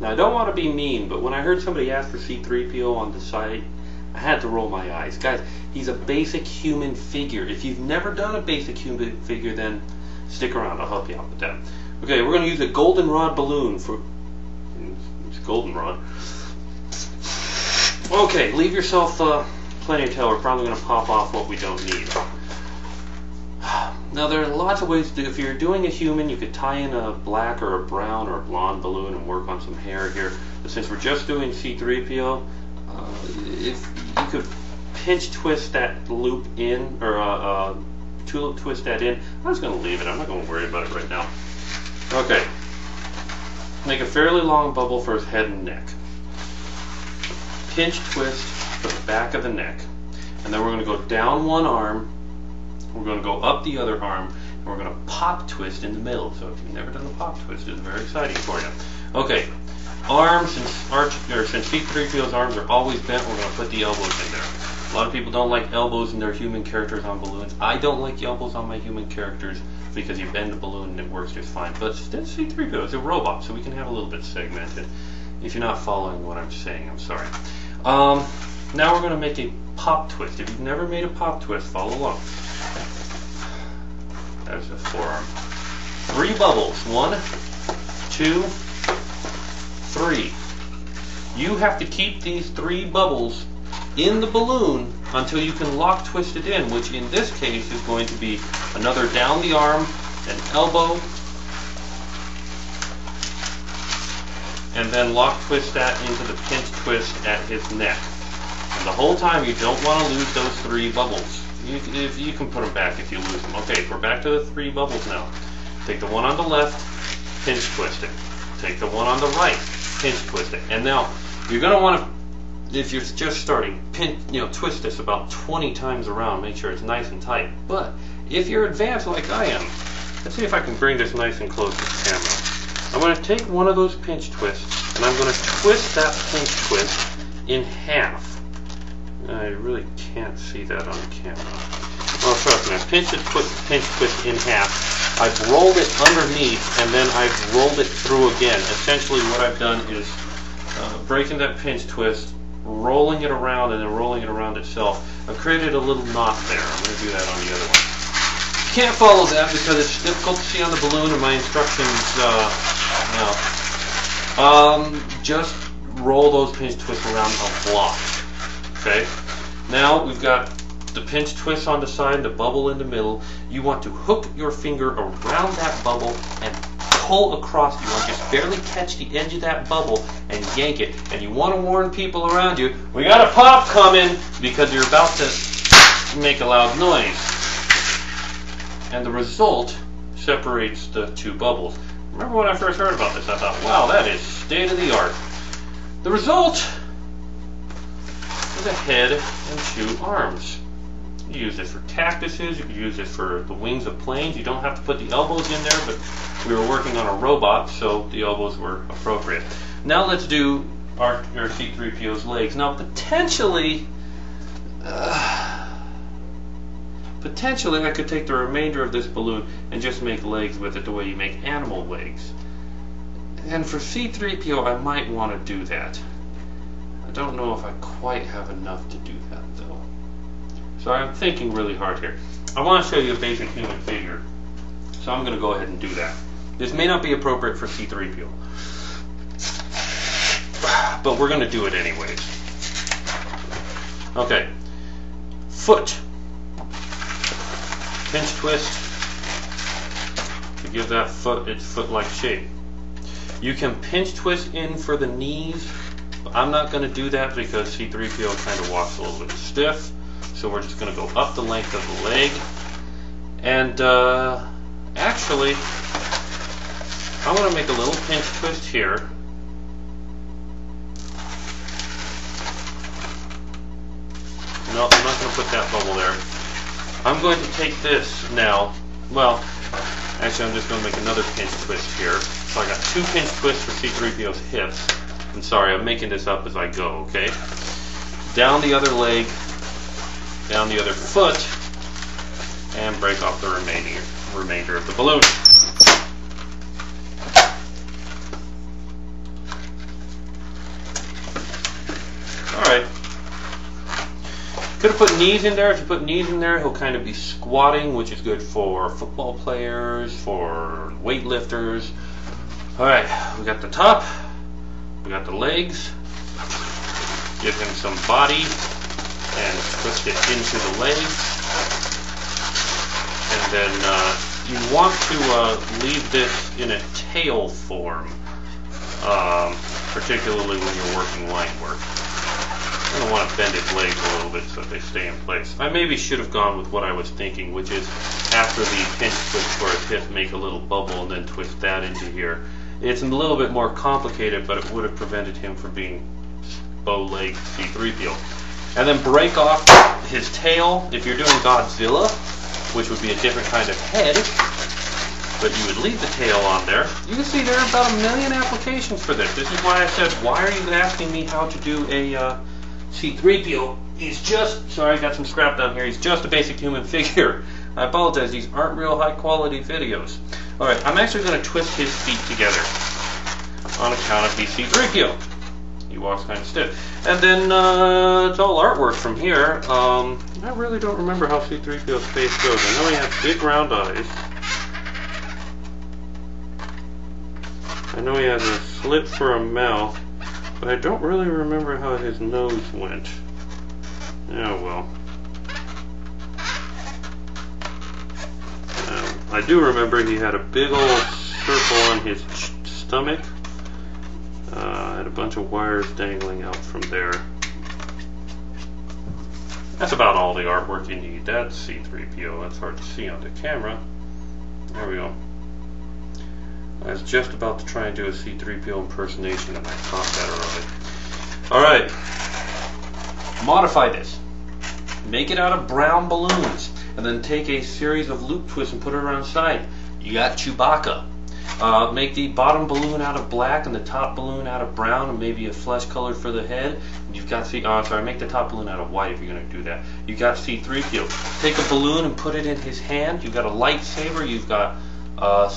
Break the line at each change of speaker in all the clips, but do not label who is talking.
Now, I don't want to be mean, but when I heard somebody ask for C3PO on the site, I had to roll my eyes. Guys, he's a basic human figure. If you've never done a basic human figure, then stick around. I'll help you out with that. Okay, we're going to use a goldenrod balloon for... It's goldenrod. Okay, leave yourself plenty of tail. We're probably going to pop off what we don't need. Now, there are lots of ways to do. If you're doing a human, you could tie in a black or a brown or a blonde balloon and work on some hair here. But since we're just doing C3PO, if you could pinch twist that loop in, or tulip twist that in. I'm just going to leave it. I'm not going to worry about it right now. Okay. Make a fairly long bubble for his head and neck. Pinch twist for the back of the neck. And then we're going to go down one arm. We're going to go up the other arm, and we're going to pop twist in the middle. So if you've never done a pop twist, it's very exciting for you. Okay, arms, since C3PO's arms are always bent, we're going to put the elbows in there. A lot of people don't like elbows in their human characters on balloons. I don't like elbows on my human characters because you bend the balloon and it works just fine. But C3PO is a robot, so we can have a little bit segmented. If you're not following what I'm saying, I'm sorry. Now we're going to make a pop twist. If you've never made a pop twist, follow along. There's the forearm. 3 bubbles. 1, 2, 3. You have to keep these 3 bubbles in the balloon until you can lock twist it in, which in this case is going to be another down the arm, an elbow, and then lock twist that into the pinch twist at his neck. And the whole time you don't want to lose those 3 bubbles. You can put them back if you lose them. Okay, we're back to the 3 bubbles now. Take the one on the left, pinch twist it. Take the one on the right, pinch twist it. And now you're going to want to, if you're just starting, twist this about 20 times around. Make sure it's nice and tight. But if you're advanced like I am, let's see if I can bring this nice and close to the camera. I'm going to take one of those pinch twists, and I'm going to twist that pinch twist in half. I really can't see that on camera. Well, trust me, I pinch twist in half. I've rolled it underneath, and then I've rolled it through again. Essentially, what I've done is breaking that pinch twist, rolling it around, and then rolling it around itself. I've created a little knot there. I'm going to do that on the other one. Can't follow that because it's difficult to see on the balloon, and my instructions. Just roll those pinch twists around a block. Okay, now we've got the pinch twist on the side, the bubble in the middle. You want to hook your finger around that bubble and pull across. You want to just barely catch the edge of that bubble and yank it. And you want to warn people around you, we got a pop coming, because you're about to make a loud noise. And the result separates the 2 bubbles. Remember when I first heard about this, I thought, wow, that is state of the art. The result is a head and 2 arms. You use this for cactuses, you can use this for the wings of planes. You don't have to put the elbows in there, but we were working on a robot, so the elbows were appropriate. Now let's do our C3PO's legs. Now potentially I could take the remainder of this balloon and just make legs with it the way you make animal legs. And for C3PO, I might want to do that. I don't know if I quite have enough to do that, though. So I'm thinking really hard here. I want to show you a basic human figure, so I'm going to go ahead and do that. This may not be appropriate for C3PO, but we're going to do it anyways. Okay. Foot. Pinch twist to give that foot its foot-like shape. You can pinch twist in for the knees, but I'm not going to do that because C3PO kind of walks a little bit stiff. So we're just going to go up the length of the leg. And actually, I'm going to make a little pinch twist here. No, I'm not going to put that bubble there. I'm going to take this now. Well, actually, I'm just going to make another pinch twist here. So I got 2 pinch twists for C3PO's hips. I'm sorry, I'm making this up as I go, okay? Down the other leg, down the other foot, and break off the remainder of the balloon. have put knees in there. If you put knees in there, he'll kind of be squatting, which is good for football players, for weightlifters. Alright, we got the top, we got the legs. Give him some body and twist it into the legs. And then you want to leave this in a tail form, particularly when you're working line work. I don't want to bend his legs a little bit so that they stay in place. I maybe should have gone with what I was thinking, which is after the pinch twist for his hip, make a little bubble and then twist that into here. It's a little bit more complicated, but it would have prevented him from being bow-legged C3PO. And then break off his tail if you're doing Godzilla, which would be a different kind of head, but you would leave the tail on there. You can see there are about 1 million applications for this. This is why I said, why are you asking me how to do a C3PO? He's just, sorry, I got some scrap down here, he's just a basic human figure. I apologize, these aren't real high quality videos. Alright, I'm actually going to twist his feet together on account of he's C3PO. He walks kind of stiff. And then it's all artwork from here. I really don't remember how C3PO's face goes. I know he has big round eyes. I know he has a slit for a mouth, but I don't really remember how his nose went. Oh well. I do remember he had a big old circle on his stomach. And a bunch of wires dangling out from there. That's about all the artwork you need. That's C3PO. That's hard to see on the camera. There we go. I was just about to try and do a C3PO impersonation and I thought that early. Alright. Modify this. Make it out of brown balloons. And then take a series of loop twists and put it around the side. You got Chewbacca. Make the bottom balloon out of black and the top balloon out of brown and maybe a flesh color for the head. And you've got make the top balloon out of white if you're going to do that. You got C3PO. Take a balloon and put it in his hand. You've got a lightsaber. You've got a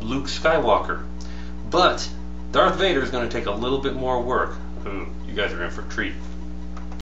Luke Skywalker. But Darth Vader is going to take a little bit more work. Ooh, you guys are in for a treat.